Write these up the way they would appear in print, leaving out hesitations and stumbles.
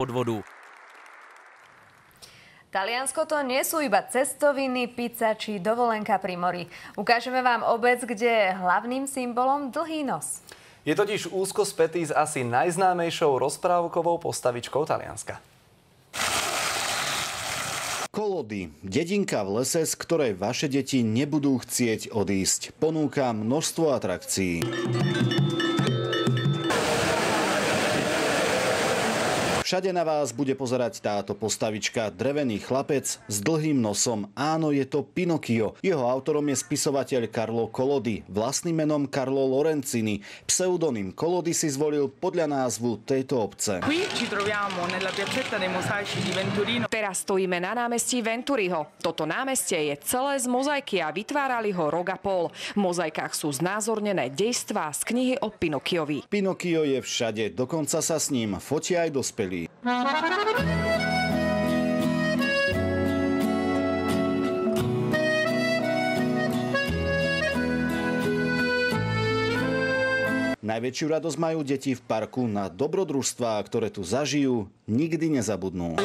podvodu. Taliansko to nie sú iba cestoviny, pizza či dovolenka pri mori. Ukážeme vám obec, kde je hlavným symbolom dlhý nos. Je totiž úzko spätý s asi najznámejšou rozprávkovou postavičkou Talianska. Kolody. Dedinka v lese, z ktorej vaše deti nebudú chcieť odísť. Ponúka množstvo atrakcií. Všade na vás bude pozerať táto postavička. Drevený chlapec s dlhým nosom. Áno, je to Pinokio. Jeho autorom je spisovateľ Carlo Collodi. Vlastným menom Carlo Lorenzini. Pseudonym Collodi si zvolil podľa názvu tejto obce. Teraz stojíme na námestí Venturiho. Toto námestie je celé z mozaiky a vytvárali ho rok a pol. V mozaikách sú znázornené dejstvá z knihy o Pinokiovi. Pinokio je všade, dokonca sa s ním fotia aj dospelí. Najväčšiu radosť majú deti v parku. Na dobrodružstvá, ktoré tu zažijú, nikdy nezabudnú.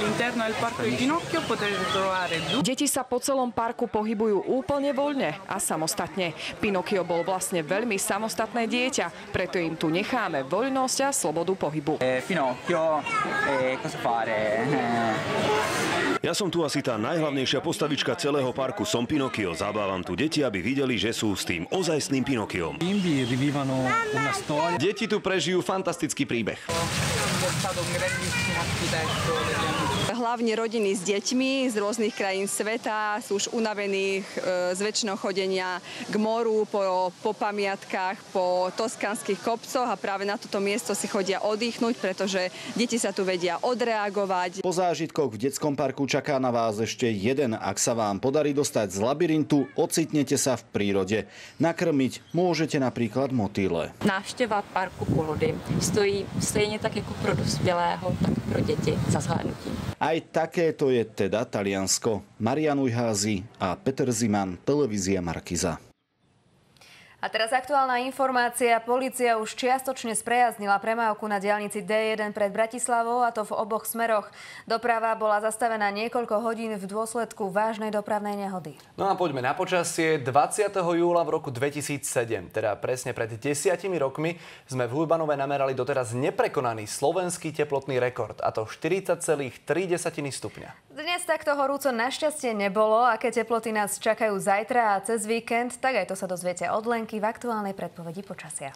Deti sa po celom parku pohybujú úplne voľne a samostatne. Pinokio bol vlastne veľmi samostatné dieťa, preto im tu necháme voľnosť a slobodu pohybu. Ja som tu asi tá najhlavnejšia postavička celého parku. Som Pinokio. Zabávam tu deti, aby videli, že sú s tým ozajstným Pinokiom. Deti tu prežijú fantastický príbeh. Hlavne rodiny s deťmi z rôznych krajín sveta sú už unavení z väčšinou chodenia k moru, po pamiatkách, po toskanských kopcoch a práve na toto miesto si chodia oddychnúť, pretože deti sa tu vedia odreagovať. Po zážitkoch v detskom parku čaká na vás ešte jeden. Ak sa vám podarí dostať z labyrintu, ocitnete sa v prírode. Nakrmiť môžete napríklad motýle. Návštěva parku Collodi stojí stejně tak jako pro dospělého, tak pro děti za zhlédnutí. Aj takéto je teda Taliansko. Marian Ujházy a Peter Ziman, televízia Markiza. A teraz aktuálna informácia. Polícia už čiastočne sprejaznila premávku na diaľnici D1 pred Bratislavou, a to v oboch smeroch. Doprava bola zastavená niekoľko hodín v dôsledku vážnej dopravnej nehody. No a poďme na počasie. 20. júla v roku 2007, teda presne pred 10 rokmi, sme v Hľubanove namerali doteraz neprekonaný slovenský teplotný rekord, a to 40,3 stupňa. Dnes takto horúco našťastie nebolo. Aké teploty nás čakajú zajtra a cez víkend, tak aj to sa dozviete od Lenky v aktuálnej predpovedi počasia.